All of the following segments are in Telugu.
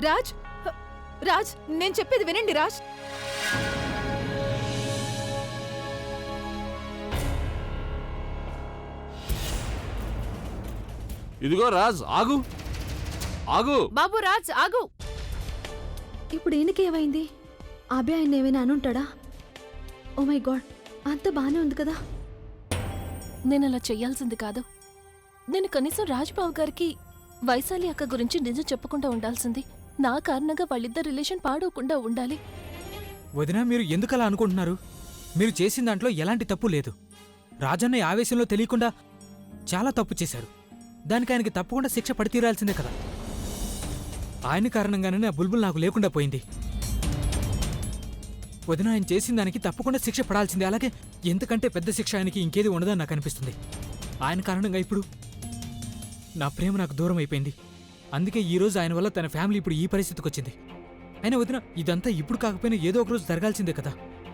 రాజ్, రాజ్, నేను చెప్పేది వినండి రాజ్. ఇదిగో రాజ్, ఆగు ఆగు. బాబు రాజ్, ఆగు. ఇప్పుడు ఈయనకేమైంది? అభి ఆయన ఏమైనా అనుంటాడా? ఓ మై గాడ్, అంత బానే ఉంది కదా. నేను అలా చెయ్యాల్సింది కాదు. నేను కనీసం రాజ్బాబు గారికి వైశాలి అక్క గురించి నిజం చెప్పకుండా ఉండాల్సింది. నా కారణంగా వాళ్ళిద్దరు రిలేషన్ పాడవకుండా ఉండాలి. వదినా, మీరు ఎందుకలా అనుకుంటున్నారు? మీరు చేసిన దాంట్లో ఎలాంటి తప్పు లేదు. రాజన్న ఆవేశంలో తెలియకుండా చాలా తప్పు చేశారు. దానికి ఆయనకి తప్పకుండా శిక్ష పడి తీరాల్సిందే కదా. ఆయన కారణంగానే ఆ బుల్బుల్ నాకు లేకుండా పోయింది. వదిన, ఆయన చేసిన దానికి తప్పకుండా శిక్ష పడాల్సిందే. అలాగే ఎంతకంటే పెద్ద శిక్ష ఆయనకి ఇంకేది ఉండదని నాకు అనిపిస్తుంది. ఆయన కారణంగా ఇప్పుడు నా ప్రేమ నాకు దూరం అయిపోయింది. అందుకే ఈరోజు ఆయన వల్ల తన ఫ్యామిలీ ఇప్పుడు ఈ పరిస్థితికి వచ్చింది. అయినా వదిన, ఇదంతా ఇప్పుడు కాకపోయినా ఏదో ఒక రోజు జరగాల్సిందే కదా.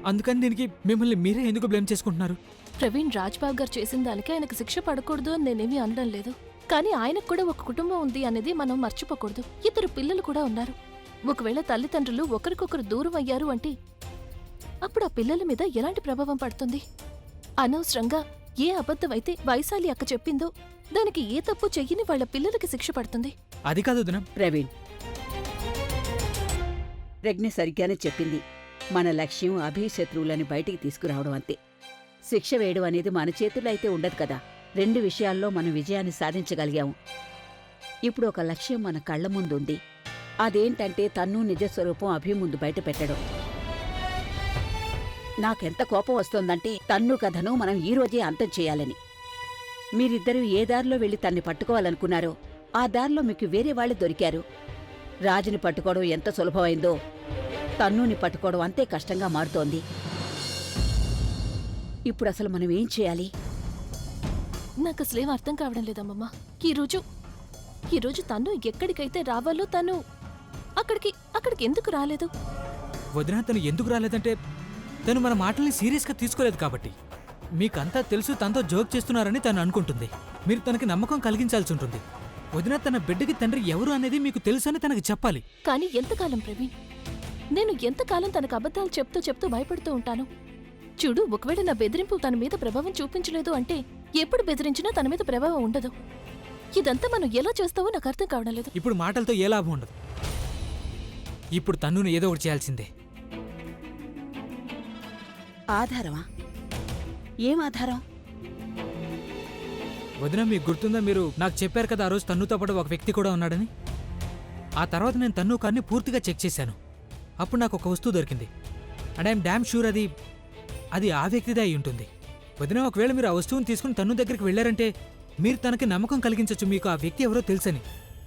అందుకని దీనికి మిమ్మల్ని మీరే ఎందుకు బ్లేమ్ చేసుకుంటున్నారు? ప్రవీణ్, రాజ్బాబు గారు చేసిన దానికి ఆయనకు శిక్ష పడకూడదు అని నేనేమీ అనడం లేదు. కానీ ఆయనకు కూడా ఒక కుటుంబం ఉంది అనేది మనం మర్చిపోకూడదు. ఇద్దరు పిల్లలు కూడా ఉన్నారు. ఒకవేళ తల్లిదండ్రులు ఒకరికొకరు దూరం అయ్యారు అంటే అప్పుడు ఆ పిల్లల మీద ఎలాంటి ప్రభావం పడుతుంది? అనవసరంగా ఏ అబద్ధమైతే వైశాలి అక్క చెప్పిందో దానికి ఏ తప్పు చెయ్యని వాళ్ళ పిల్లలకి శిక్ష పడుతుంది. అది కాదు వదిన. ప్రవీణ్, ప్రజ్ఞ సరిగ్గానే చెప్పింది. మన లక్ష్యం అభిశత్రువులని బయటికి తీసుకురావడం అంతే. శిక్ష వేయడం అనేది మన చేతుల్లో అయితే ఉండదు కదా. 2 విషయాల్లో మనం విజయాన్ని సాధించగలిగాము. ఇప్పుడు ఒక లక్ష్యం మన కళ్ల ముందుంది. అదేంటంటే తన్ను నిజస్వరూపం అభి ముందు బయట పెట్టడం. నాకెంత కోపం వస్తోందంటే తన్ను కథను మనం ఈరోజే అంతం చేయాలని. మీరిద్దరూ ఏ దారిలో వెళ్లి తన్ని పట్టుకోవాలనుకున్నారో ఆ దారిలో మీకు వేరే వాళ్ళు దొరికారు. రాజుని పట్టుకోవడం ఎంత సులభమైందో తన్నుని పట్టుకోవడం అంతే కష్టంగా మారుతోంది. ఇప్పుడు అసలు మనం ఏం చేయాలి? నాకు అసలేం అర్థం కావడం లేదమ్మమ్మ. ఈరోజు తను ఎక్కడికైతే రావాలో తను అక్కడికి ఎందుకు రాలేదు? వదిన, తను ఎందుకు రాలేదంటే తను మన మాటల్ని సీరియస్గా తీసుకోలేదు కాబట్టి. మీకంతా తెలుసు తనతో జోక్ చేస్తున్నారని తను అనుకుంటుంది. మీరు తనకి నమ్మకం కలిగించాల్సి ఉంటుంది. వదిన, తన బిడ్డకి తండ్రి ఎవరు అనేది మీకు తెలుసని తనకి చెప్పాలి. కానీ ఎంతకాలం ప్రవీణ్? నేను ఎంతకాలం తనకు అబద్ధాలు చెప్తూ భయపడుతూ ఉంటాను. చూడు, ఒకవేళ నా బెదిరింపు తన మీద ప్రభావం చూపించలేదు అంటే ఎప్పుడు బెదిరించినా తన మీద ప్రభావం ఉండదు. ఇదంతా మనం ఎలా చేస్తావో నాకు అర్థం కావడం లేదు. ఇప్పుడు మాటలతో ఏ లాభం ఉండదు. ఇప్పుడు తన్నును ఏదో ఒకటి చేయాల్సిందే. ఆధారమా? ఏం ఆధారం? వదిన, మీకు గుర్తుందా, మీరు నాకు చెప్పారు కదా ఆ రోజు తన్నుతో పాటు ఒక వ్యక్తి కూడా ఉన్నాడని. ఆ తర్వాత నేను తన్ను కార్ని పూర్తిగా చెక్ చేశాను. అప్పుడు నాకు ఒక వస్తువు దొరికింది. అండ్ ఐఎమ్ డామ్ షూర్ అది ఆ వ్యక్తిదే అయి ఉంటుంది. వదిన, ఒకవేళ మీరు ఆ వస్తువుని తీసుకుని తన్ను దగ్గరికి వెళ్ళారంటే మీరు తనకి నమ్మకం కలిగించవచ్చు మీకు ఆ వ్యక్తి ఎవరో తెలుసని.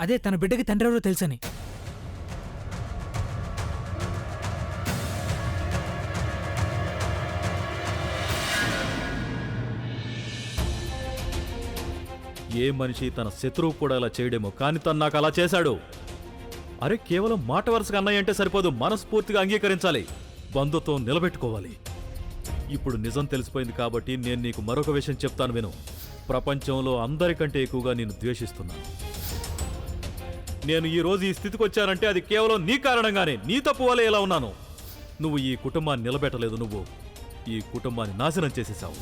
అదే తన బిడ్డకి తండ్రి ఎవరో తెలుసని. ఏ మనిషి తన శత్రువు కూడా అలా చేయడేమో, కానీ తను నాకు అలా చేశాడు. అరే, కేవలం మాట వరుసగా అన్నయ్య అంటే సరిపోదు, మనస్ఫూర్తిగా అంగీకరించాలి, బంధుత్వం నిలబెట్టుకోవాలి. ఇప్పుడు నిజం తెలిసిపోయింది కాబట్టి నేను నీకు మరొక విషయం చెప్తాను విను. ప్రపంచంలో అందరికంటే ఎక్కువగా నేను ద్వేషిస్తున్నాను. నేను ఈ రోజు ఈ స్థితికి వచ్చానంటే అది కేవలం నీ కారణంగానే. నీ తప్పు వల్లే ఇలా ఉన్నాను. నువ్వు ఈ కుటుంబాన్ని నిలబెట్టలేదు, నువ్వు ఈ కుటుంబాన్ని నాశనం చేసేశావు.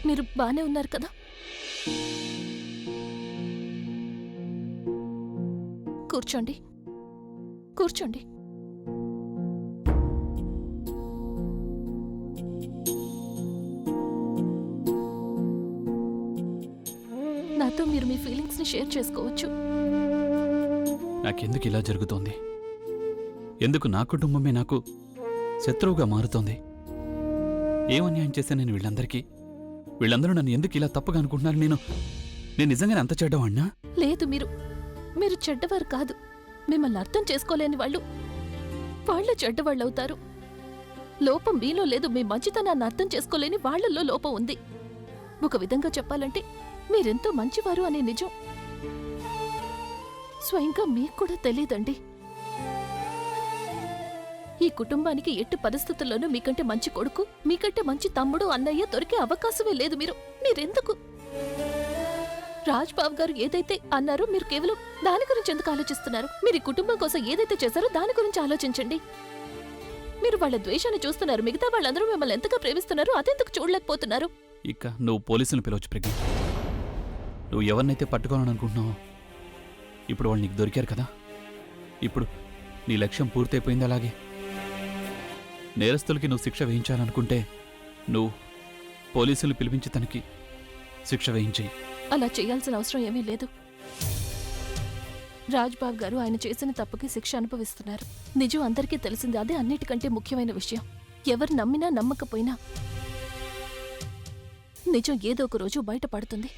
మీరు బానే ఉన్నారు కదా? కూర్చోండి. నాతో మీరు మీ ఫీలింగ్స్ని షేర్ చేసుకోవచ్చు. నాకెందుకు ఇలా జరుగుతోంది? ఎందుకు నా కుటుంబమే నాకు శత్రువుగా మారుతోంది? ఏమన్యాయం చేశాను నేను వీళ్ళందరికీ? వీళ్ళందరూ నన్ను ఎందుకు ఇలా తప్పుగా అనుకుంటున్నారు? నేను నిజంగానే అంత చెడ్డవాణ్ణా? లేదు, మీరు చెడ్డవారు కాదు. మిమ్మల్ని అర్థం చేసుకోలేని వాళ్ళు చెడ్డవాళ్ళు అవుతారు. లోపం మీలో లేదు, మీ మంచితనాన్ని అర్థం చేసుకోలేని వాళ్ళల్లో లోపం ఉంది. ఒక విధంగా చెప్పాలంటే మీరెంతో మంచివారు అనే నిజం స్వయంగా మీకు కూడా తెలీదండి. ఈ కుటుంబానికి ఎట్టి పరిస్థితుల్లోనూ మీకంటే మంచి కొడుకు, మీకంటే మంచి తమ్ముడు, అన్నయ్య దొరికే అవకాశమే లేదు. మీరెందుకు? రాజ్బాబు గారు ఏదైతే అన్నారో మీరు కేవలం దాని గురించి ఎందుకు ఆలోచిస్తున్నారు? మీరు ఈ కుటుంబం కోసం ఏదైతే చేశారో దాని గురించి ఆలోచించండి. మీరు వాళ్ళ ద్వేషాన్ని చూస్తున్నారు, మిగతా వాళ్ళందరూ మిమ్మల్ని ఎంతగా ప్రేమిస్తున్నారో అదెందుకు చూడలేకపోతున్నారు? ఇక నువ్వు పోలీసులను పిలవచ్చు ప్రజ్ఞ. నువ్వు ఎవరినైతే పట్టుకోవాలని అనుకుంటున్నావో ఇప్పుడు వాళ్ళు నీకు దొరికారు కదా. ఇప్పుడు నీ లక్ష్యం పూర్తయిపోయింది. అలాగే నేరస్తులకి నువ్వు శిక్ష వేయించాలనుకుంటే నువ్వు పోలీసులు పిలిపించి తనకి శిక్ష వేయించేయి. అలా చేయాల్సిన అవసరం ఏమీ లేదు. రాజ్బాబు గారు ఆయన చేసిన తప్పుకి శిక్ష అనుభవిస్తున్నారు. నిజం అందరికీ తెలిసింది. అదే అన్నిటికంటే ముఖ్యమైన విషయం. ఎవరు నమ్మినా నమ్మకపోయినా నిజం ఏదో ఒక రోజు బయటపడుతుంది.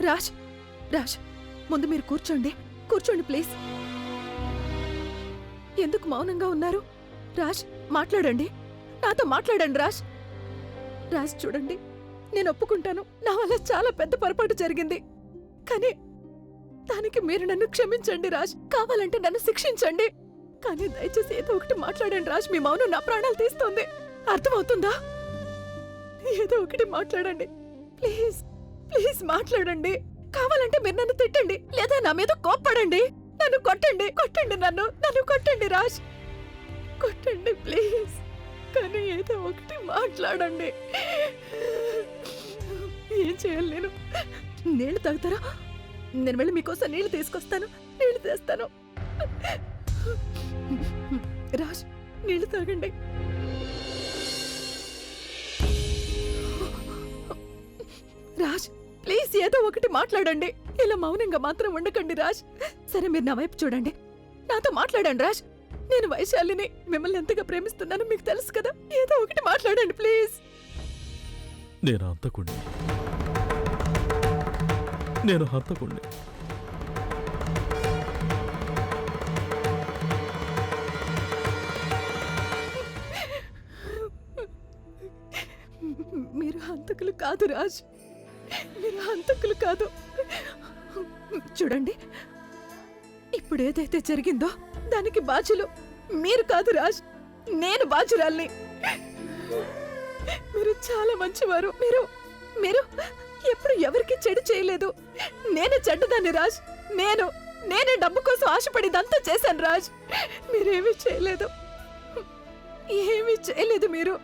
రాజ్, రాజ్, ముందు మీరు కూర్చోండి. కూర్చోండి ప్లీజ్. ఎందుకు మౌనంగా ఉన్నారు? రాజ్, మాట్లాడండి. నాతో మాట్లాడండి రాజ్. రాజ్ చూడండి, నేను ఒప్పుకుంటాను, నా వల్ల చాలా పెద్ద పొరపాటు జరిగింది. కానీ దానికి మీరు నన్ను క్షమించండి రాజ్. కావాలంటే నన్ను శిక్షించండి. కానీ దయచేసి ఏదో ఒకటి మాట్లాడండి రాజ్. మీ మౌనం నా ప్రాణాలు తీస్తుంది. అర్థమవుతుందా? ఏదో ఒకటి మాట్లాడండి ప్లీజ్. ప్లీజ్ మాట్లాడండి. కావాలంటే మీరు నన్ను తిట్టండి, లేదా నా మీద కోప్పడండి. నన్ను కొట్టండి, కొట్టండి, నన్ను కొట్టండి రాజ్. కొట్టండి ప్లీజ్. కానీ ఏదో ఒకటి మాట్లాడండి. ఏం చేయాలి నేను? నీళ్లు తాగుతారా? నేను వెళ్ళి మీకోసం నీళ్లు తీసుకొస్తాను. నీళ్లు తెస్తాను. రాజ్, నీళ్లు తాగండి. రాజ్, ప్లీజ్ ఏదో ఒకటి మాట్లాడండి. ఇలా మౌనంగా మాత్రం ఉండకండి రాజ్. సరే, మీరు నా వైపు చూడండి, నాతో మాట్లాడండి రాజ్. నేను వైశాలిని, మిమ్మల్ని ఎంతగా ప్రేమిస్తున్నానో మీకు తెలుసు కదా. ఏదో ఒకటి మాట్లాడండి ప్లీజ్. నేను హంతకుణ్ణి. నేను హంతకుణ్ణి. మీరు హంతకులు కాదు రాజ్. మీరు హంతకులు కాదు. చూడండి, ఇప్పుడు ఏదైతే జరిగిందో దానికి బాధ్యులు మీరు కాదు రాజ్. నేను బాధ్యురాల్ని. మీరు చాలా మంచివారు. మీరు ఎప్పుడు ఎవరికి చెడు చేయలేదు. నేనే చెడ్డదాన్ని రాజ్. నేనే డబ్బు కోసం ఆశపడిదంతా చేశాను రాజ్. మీరేమీ చేయలేదు. ఏమీ చేయలేదు మీరు.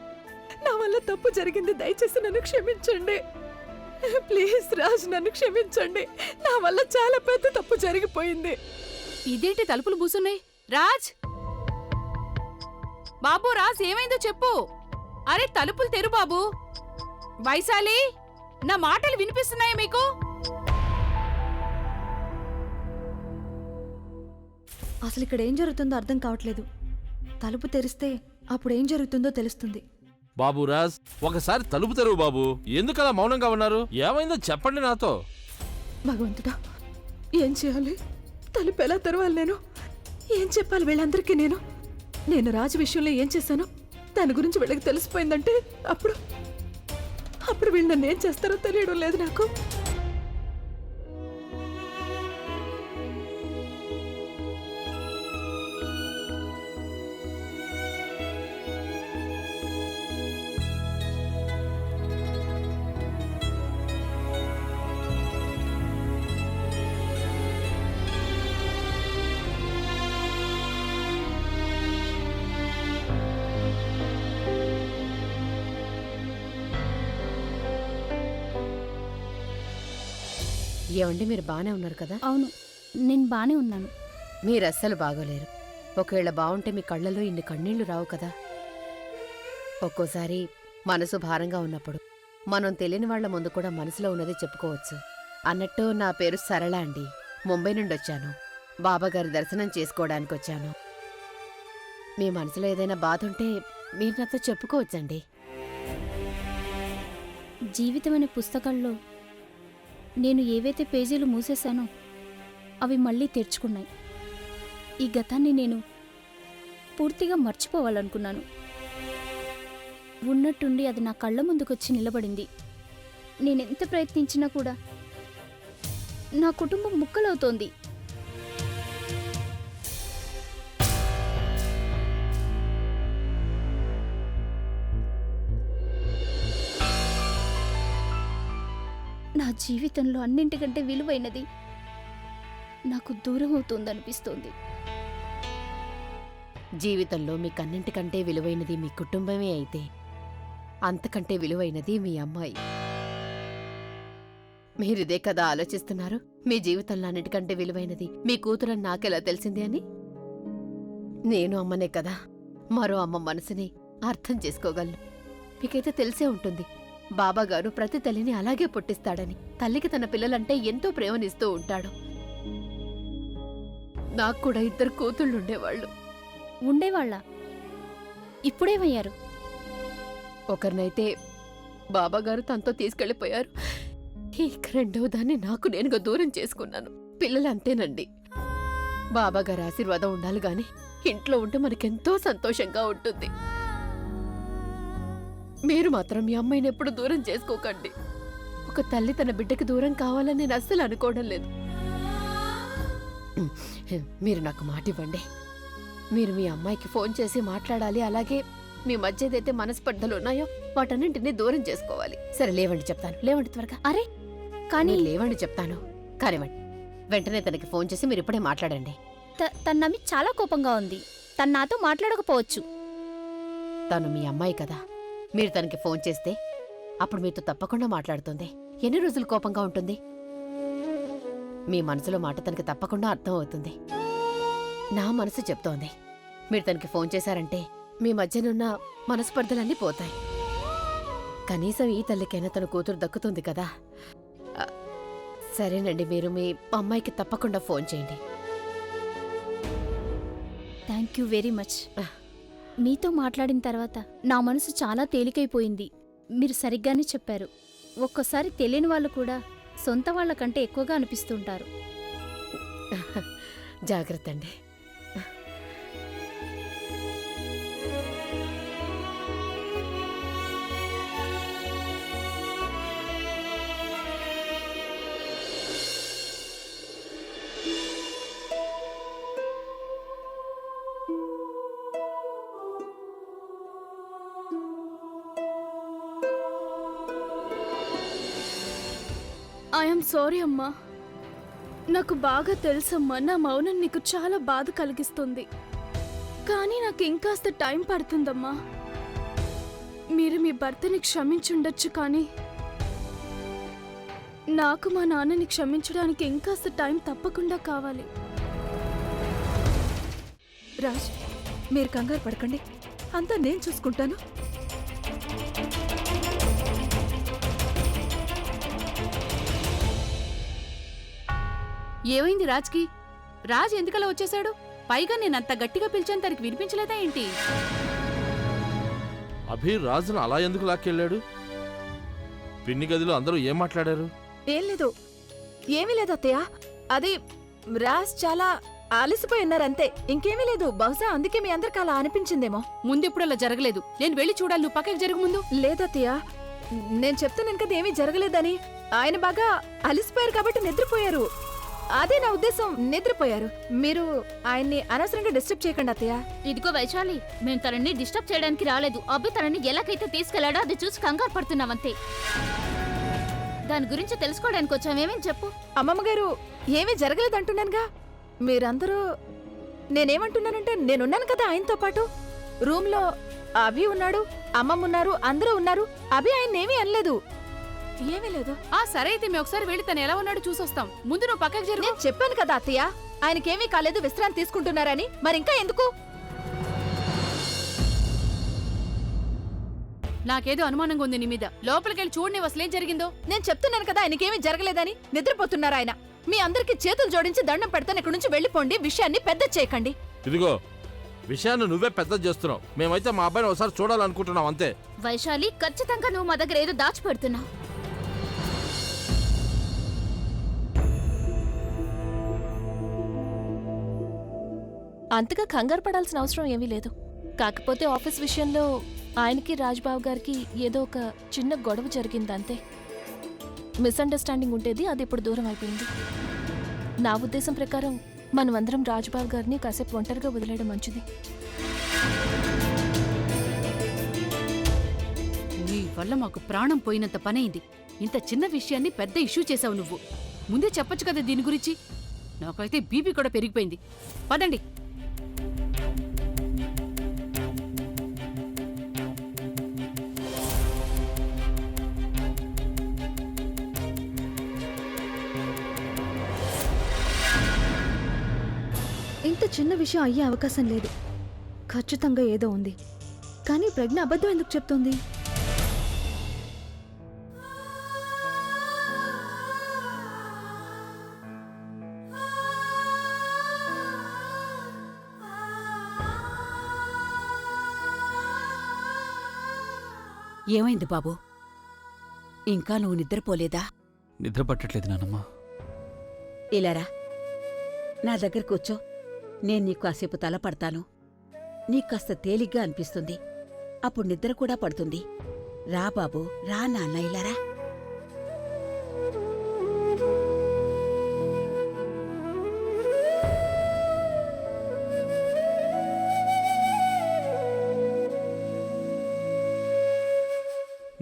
నా వల్ల తప్పు జరిగింది. దయచేసి నన్ను క్షమించండి ప్లీజ్ రాజ్. నన్ను క్షమించండి. నా వల్ల చాలా పెద్ద తప్పు జరిగిపోయింది. ఇదేంటి తలుపులు మూసున్నాయి? రాజ్, బాబు రాజ్, ఏమైందో చెప్పు. అరే తలుపులు తెరు బాబు. వైశాలి, నా మాటలు వినిపిస్తున్నాయా మీకు? అసలు ఇక్కడ ఏం జరుగుతుందో అర్థం కావట్లేదు. తలుపు తెరిస్తే అప్పుడు ఏం జరుగుతుందో తెలుస్తుంది. బాబు రాజ్, ఒకసారి తలుపు తెరువు బాబు. ఎందుకలా మౌనంగా ఉన్నారు? ఏమైందో చెప్పండి నాతో. భగవంతుడా, ఏం చేయాలి? తలుపు ఎలా తెరవాలి? నేను ఏం చెప్పాలి వీళ్ళందరికీ? నేను రాజు విషయంలో ఏం చేశానో దాని గురించి వీళ్ళకి తెలిసిపోయిందంటే అప్పుడు వీళ్ళు నన్ను ఏం చేస్తారో తెలియడం లేదు నాకు. ఏమండి, మీరు బానే ఉన్నారు కదా? అవును, నేను బానే ఉన్నాను. మీరు అస్సలు బాగోలేరు. ఒకవేళ బాగుంటే మీ కళ్ళలో ఇన్ని కన్నీళ్లు రావు కదా. ఒక్కోసారి మనసు భారంగా ఉన్నప్పుడు మనం తెలియని వాళ్ల ముందు కూడా మనసులో ఉన్నది చెప్పుకోవచ్చు. అన్నట్టు నా పేరు సరళ అండి. ముంబై నుండి వచ్చాను. బాబాగారి దర్శనం చేసుకోవడానికి వచ్చాను. మీ మనసులో ఏదైనా బాధ ఉంటే మీరు నాతో చెప్పుకోవచ్చండి. జీవితం అనే పుస్తకాల్లో నేను ఏవైతే పేజీలు మూసేశానో అవి మళ్ళీ తెరుచుకున్నాయి. ఈ గతాన్ని నేను పూర్తిగా మర్చిపోవాలనుకున్నాను. ఉన్నట్టుండి అది నా కళ్ళ ముందుకొచ్చి నిలబడింది. నేనెంత ప్రయత్నించినా కూడా నా కుటుంబం ముక్కలవుతోంది. నా జీవితంలో అన్నింటికంటే విలువైనది నాకు దూరం అవుతోందనిపిస్తోంది. జీవితంలో మీకన్నింటికంటే విలువైనది మీ కుటుంబమే అయితే అంతకంటే విలువైనది మీ అమ్మాయి. మీరిదే కదా ఆలోచిస్తున్నారు? మీ జీవితంలో అన్నిటికంటే విలువైనది మీ కూతురని నాకెలా తెలిసింది అని? నేను అమ్మనే కదా, మరో అమ్మ మనసుని అర్థం చేసుకోగలను. మీకైతే తెలిసే ఉంటుంది, బాబాగారు ప్రతి తల్లిని అలాగే పుట్టిస్తాడని. తల్లికి తన పిల్లలంటే ఎంతో ప్రేమనిస్తూ ఉంటాడు. నాకు కూడా 2 కూతుళ్ళుండేవాళ్ళు. ఉండేవాళ్ళ? ఇప్పుడేమయ్యారు? ఒకరినైతే బాబాగారు తనతో తీసుకెళ్లిపోయారు. ఇక 2వ దాన్ని నాకు నేనుగా దూరం చేసుకున్నాను. పిల్లలంతేనండి. బాబాగారి ఆశీర్వాదం ఉండాలి గాని ఇంట్లో ఉంటే మనకెంతో సంతోషంగా ఉంటుంది. మీరు మాత్రం మీ అమ్మాయిని ఎప్పుడు దూరం చేసుకోకండి. ఒక తల్లి తన బిడ్డకి దూరం కావాలని నేను అస్సలు అనుకోవడం లేదు. మీరు నాకు మాట ఇవ్వండి. మీరు మీ అమ్మాయికి ఫోన్ చేసి మాట్లాడాలి. అలాగే మీ మధ్య ఏదైతే మనస్పర్ధలు ఉన్నాయో వాటన్నింటినీ దూరం చేసుకోవాలి. సరే లేవండి, చెప్తాను. లేవండి త్వరగా. అరే కానీ మీరు లేవండి, చెప్తాను. కానివ్వండి. వెంటనే తనకి ఫోన్ చేసి మీరు ఇప్పుడే మాట్లాడండి. తన నమ్మి చాలా కోపంగా ఉంది. తను నాతో మాట్లాడకపోవచ్చు. తను మీ అమ్మాయి కదా, మీరు తనకి ఫోన్ చేస్తే అప్పుడు మీతో తప్పకుండా మాట్లాడుతుంది. ఎన్ని రోజులు కోపంగా ఉంటుంది? మీ మనసులో మాట తనకి తప్పకుండా అర్థం అవుతుంది. నా మనసు చెప్తోంది, మీరు తనకి ఫోన్ చేశారంటే మీ మధ్యనున్న మనస్పర్ధలన్నీ పోతాయి. కనీసం ఈ తల్లికైనా తన కూతురు దక్కుతుంది కదా. సరేనండి, మీరు మీ అమ్మాయికి తప్పకుండా ఫోన్ చేయండి. Thank you very much. మీతో మాట్లాడిన తర్వాత నా మనసు చాలా తేలికైపోయింది. మీరు సరిగ్గానే చెప్పారు. ఒక్కోసారి తెలియని వాళ్ళు కూడా సొంత వాళ్ళకంటే ఎక్కువగా అనిపిస్తుంటారు. జాగ్రత్త అండి. ఐఎమ్ సారీ అమ్మా. నాకు బాగా తెలుసమ్మా, నా మౌనం నీకు చాలా బాధ కలిగిస్తుంది. కానీ నాకు ఇంకాస్త టైం పడుతుందమ్మా. మీరు మీ భర్తని క్షమించుండొచ్చు, కానీ నాకు మా నాన్నని క్షమించడానికి ఇంకాస్త టైం తప్పకుండా కావాలి. రాజ్, మీరు కంగారు పడకండి, అంతా నేను చూసుకుంటాను. ఏమైంది రాజ్కి? రాజ్ ఎందుకలా వచ్చేశాడు? పైగా నేనంత గట్టిగా పిలిచాను, తనకి వినిపించలేదా ఏంటి? అభి రాజును అలా ఎందుకు లాక్కెళ్ళాడు? పిన్ని గదిలో అందరూ ఏం మాట్లాడారు? ఏం లేదు, ఏమీ లేదు అత్తయ్య. అది రాజ్ చాలా అలసిపోయి ఉన్నారంతే, ఇంకేమీ లేదు. బహుశా అందుకే మీ అందరికి అలా అనిపించిందేమో. ముందెప్పుడు అలా జరగలేదు. నేను వెళ్ళి చూడాలి, నువ్వు పక్కకి జరుగు ముందు. లేదత్తయ్య, నేను చెప్తున్నాను కదా ఏమీ జరగలేదని. ఆయన బాగా అలసిపోయారు కాబట్టి నిద్రపోయారు. అదే నా ఉద్దేశం, నిద్రపోయారు. మీరు ఆయన్ని అనవసరంగా డిస్టర్బ్ చేయకండి అత్తయ్య. ఇదిగో వైశాలి, మేము తనని డిస్టర్బ్ చేయడానికి రాలేదు. అబ్బి తనని ఎలాగైతే తీసుకెళ్లాడో అది చూసి కంగారు పడుతున్నామంతే. దాని గురించి తెలుసుకోవడానికి వచ్చామేమని చెప్పు. అమ్మమ్మ గారు, ఏమీ జరగలేదంటున్నానుగా. మీరందరూ, నేనేమంటున్నానంటే నేనున్నాను కదా ఆయనతో పాటు. రూమ్ లో అభి ఉన్నాడు, అమ్మమ్మ ఉన్నారు, అందరూ ఉన్నారు. అభి ఆయన్నేమీ అనలేదు, ఏమీ లేదు. సరే అయితే మేము ఒకసారి వెళ్ళి తను ఎలా ఉన్నాడో చూసొస్తాం. ముందు నువ్వు పక్కకి జరుగు. నేను చెప్పాను కదా అత్తయ్య, ఆయనకేమీ కాలేదు, విశ్రాంతి తీసుకుంటున్నారని. మరింకా ఎందుకు? నాకేదో అనుమానంగా ఉంది నీ మీద. లోపలికెళ్ళి చూడని అసలేం జరిగిందో. నేను చెప్తున్నాను కదా ఆయనకేమీ జరగలేదని. నిద్రపోతున్నారు ఆయన. మీ అందరికీ చేతులు జోడించి దండం పెడతాను, ఇక్కడి నుంచి వెళ్ళిపోండి. విషయాన్ని పెద్ద చేయకండి. ఇదిగో విషయాన్ని నువ్వే పెద్ద చేస్తున్నావు. మేమైతే మా అబ్బాయిని ఒకసారి చూడాలనుకుంటున్నాం అంతే. వైశాలి, ఖచ్చితంగా నువ్వు మా దగ్గర ఏదో దాచిపెడుతున్నావు. అంతగా కంగారు పడాల్సిన అవసరం ఏమీ లేదు. కాకపోతే ఆఫీస్ విషయంలో ఆయనకి రాజ్బాబు గారికి ఏదో ఒక చిన్న గొడవ జరిగిందంతే. మిస్అండర్స్టాండింగ్ ఉండేది, అది ఇప్పుడు దూరం అయిపోయింది. నా ఉద్దేశం ప్రకారం మనమందరం రాజ్బాబు గారిని కాసేపు ఒంటరిగా వదిలేయడం మంచిది. నీ వల్ల మాకు ప్రాణం పోయినంత పనైంది. ఇంత చిన్న విషయాన్ని పెద్ద ఇష్యూ చేసావు నువ్వు. ముందే చెప్పొచ్చు కదా దీని గురించి. నాకైతే బీపీ కూడా పెరిగిపోయింది. పదండి. ఇంత చిన్న విషయం అయ్యే అవకాశం లేదు. ఖచ్చితంగా ఏదో ఉంది. కానీ ప్రజ్ఞ అబద్ధం ఎందుకు చెప్తుంది? ఏమైంది బాబు? ఇంకా నువ్వు నిద్రపోలేదా? నిద్ర పట్టట్లేదు నానమ్మ. ఇలారా, నా దగ్గర కూర్చో. నేను నీకు కాసేపు తల పడతాను. నీకు కాస్త తేలిగ్గా అనిపిస్తుంది. అప్పుడు నిద్ర కూడా పడుతుంది. రా బాబు, రా నాన్న, ఇలారా.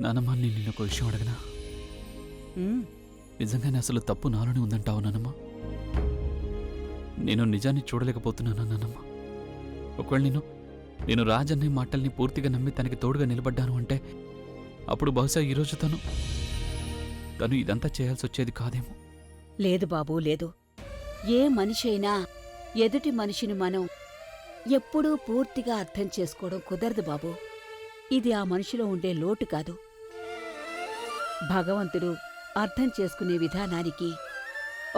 నానమ్మ, నేను నిన్న ఒక విషయం అడగనా? నిజంగానే అసలు తప్పు నాలోనే ఉందంటావు నానమ్మ? నేను నిజాన్ని చూడలేకపోతున్నాను నానమ్మ. ఒకవేళ నేను రాజన్నే మాటల్ని పూర్తిగా నమ్మి తనకి తోడుగా నిలబడ్డాను అంటే అప్పుడు బహుశా ఈరోజు తను ఇదంతా చేయాల్సి వచ్చేది కాదేమో. లేదు బాబూ, లేదు. ఏ మనిషి అయినా ఎదుటి మనిషిని మనం ఎప్పుడూ పూర్తిగా అర్థం చేసుకోవడం కుదరదు బాబూ. ఇది ఆ మనిషిలో ఉండే లోటు కాదు. భగవంతుడు అర్థం చేసుకునే విధానానికి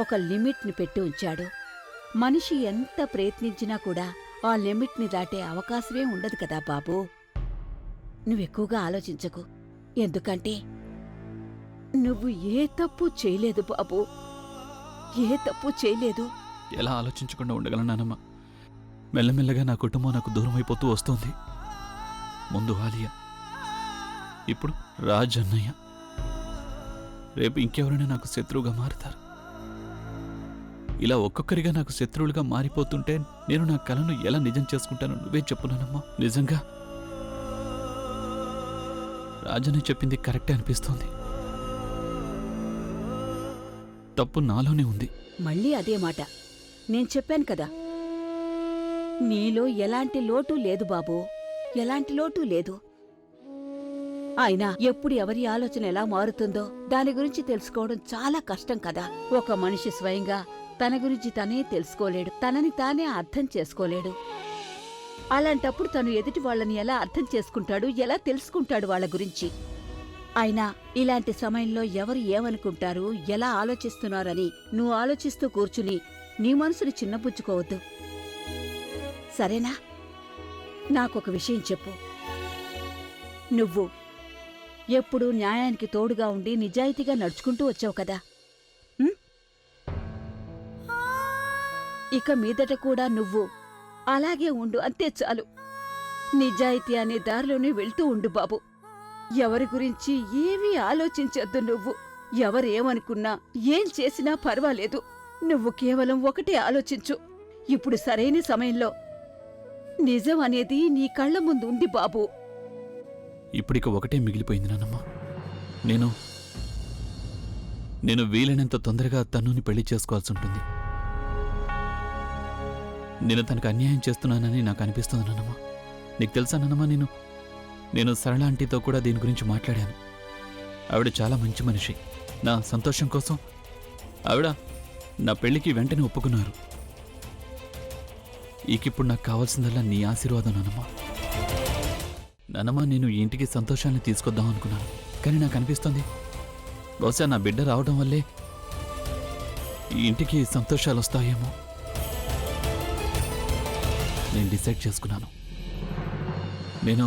ఒక లిమిట్ని పెట్టి ఉంచాడు. మనిషి ఎంత ప్రయత్నించినా కూడా ఆ లిమిట్ని దాటే అవకాశమే ఉండదు కదా బాబూ. నువ్వెక్కువగా ఆలోచించకు. ఎందుకంటే నువ్వు ఏ తప్పు చేయలేదు బాబూ, ఏ తప్పు చేయలేదు. ఎలా ఆలోచించకుండా ఉండగలను నానమ్మ? మెల్లమెల్లగా నా కుటుంబం నాకు దూరం అయిపోతూ వస్తోంది. ముందు ఆలియా, ఇప్పుడు రాజ్ అన్నయ్య, రేపు ఇంకెవరైనా నాకు శత్రువుగా మారుతారు. ఇలా ఒక్కొక్కరిగా నాకు శత్రువులుగా మారిపోతుంటే నేను నా కలను ఎలా నిజం చేసుకుంటానో నువ్వే చెప్పునానమ్మా. నిజంగా రాజన్న చెప్పింది కరెక్టే అనిపిస్తోంది. తప్పు నాలోనే ఉంది. మళ్ళీ అదే మాట. నేను చెప్పాను కదా, నీలో ఎలాంటి లోటు లేదు బాబూ, ఎలాంటి లోటు లేదు. అయినా ఎప్పుడు ఎవరి ఆలోచన ఎలా మారుతుందో దాని గురించి తెలుసుకోవడం చాలా కష్టం కదా. ఒక మనిషి స్వయంగా తన గురించి తనే తెలుసుకోలేడు, తనని తానే అర్థం చేసుకోలేడు. అలాంటప్పుడు తను ఎదుటి వాళ్ళని ఎలా అర్థం చేసుకుంటాడు, ఎలా తెలుసుకుంటాడు వాళ్ళ గురించి? అయినా ఇలాంటి సమయంలో ఎవరు ఏమనుకుంటారు, ఎలా ఆలోచిస్తున్నారని నువ్వు ఆలోచిస్తూ కూర్చుని నీ మనసుని చిన్నపుచ్చుకోవద్దు, సరేనా? నాకొక విషయం చెప్పు. నువ్వు ఎప్పుడూ న్యాయానికి తోడుగా ఉండి నిజాయితీగా నడుచుకుంటూ వచ్చావు కదా. ఇక మీదట కూడా నువ్వు అలాగే ఉండు, అంతే చాలు. నిజాయితీ అనే దారిలోనే వెళ్తూ ఉండు బాబు. ఎవరి గురించి ఏమీ ఆలోచించొద్దు నువ్వు. ఎవరేమనుకున్నా ఏం చేసినా పర్వాలేదు. నువ్వు కేవలం ఒకటే ఆలోచించు. ఇప్పుడు సరైన సమయంలో నిజం అనేది నీ కళ్ల ముందు ఉంది బాబూ. ఇప్పుడిక ఒకటే మిగిలిపోయింది నానమ్మ. నేను వీలైనంత తొందరగా తన్నుని పెళ్లి చేసుకోవాల్సి ఉంటుంది. నేను తనకు అన్యాయం చేస్తున్నానని నాకు అనిపిస్తుంది నానమ్మ. నీకు తెలుసా నానమ్మ, నేను సరళ ఆంటీతో కూడా దీని గురించి మాట్లాడాను. ఆవిడ చాలా మంచి మనిషి. నా సంతోషం కోసం ఆవిడ నా పెళ్లికి వెంటనే ఒప్పుకున్నారు. ఈకిప్పుడు నాకు కావాల్సిందల్లా నీ ఆశీర్వాదం నానమ్మ. నానమ్మ, నేను ఈ ఇంటికి సంతోషాన్ని తీసుకొద్దాం అనుకున్నాను, కానీ నాకు అనిపిస్తుంది బహుశా నా బిడ్డ రావడం వల్లే ఈ ఇంటికి సంతోషాలు వస్తాయేమో. నేను డిసైడ్ చేసుకున్నాను. నేను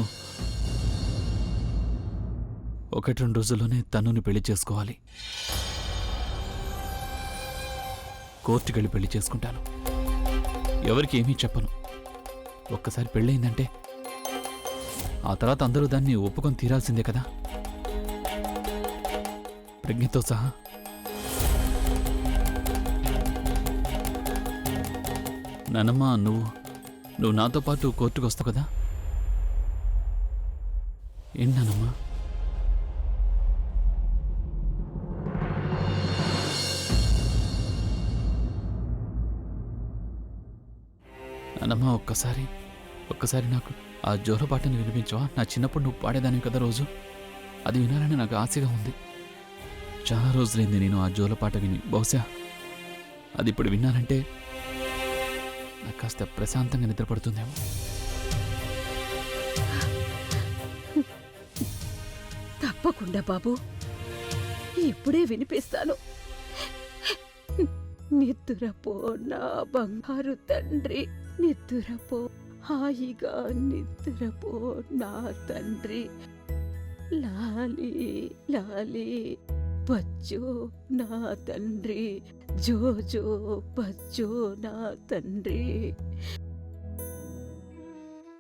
1-2 రోజుల్లోనే తన్నుని పెళ్లి చేసుకోవాలి. కోర్టుకెళ్ళి పెళ్లి చేసుకుంటాను. ఎవరికి ఏమీ చెప్పను. ఒక్కసారి పెళ్ళయిందంటే ఆ తర్వాత అందరూ దాన్ని ఒప్పుకొని తీరాల్సిందే కదా, ప్రజ్ఞతో సహా. నానమ్మ, నువ్వు నాతో పాటు కోర్టుకు వస్తావు కదా? ఏంటి నానమ్మ? నానమ్మ, ఒక్కసారి నాకు ఆ జోలపాటని వినిపించవా? నా చిన్నప్పుడు నువ్వు పాడేదాన్ని కదా రోజు. అది వినాలని నాకు ఆశగా ఉంది. చాలా రోజులైంది నేను ఆ జోలపాట విని. బహుశా అది ఇప్పుడు విన్నానంటే నాకు కాస్త ప్రశాంతంగా నిద్రపడుతుందేమో. తప్పకుండా బాబు, ఇప్పుడే వినిపిస్తాను. నిద్రపో నా బంగారు తండ్రి, నిద్రపో, హాయిగా నిద్రపో నా తండ్రి. లాలి లాలి బచ్చో నా తండ్రి, జో జో బచ్చో నా తండ్రి.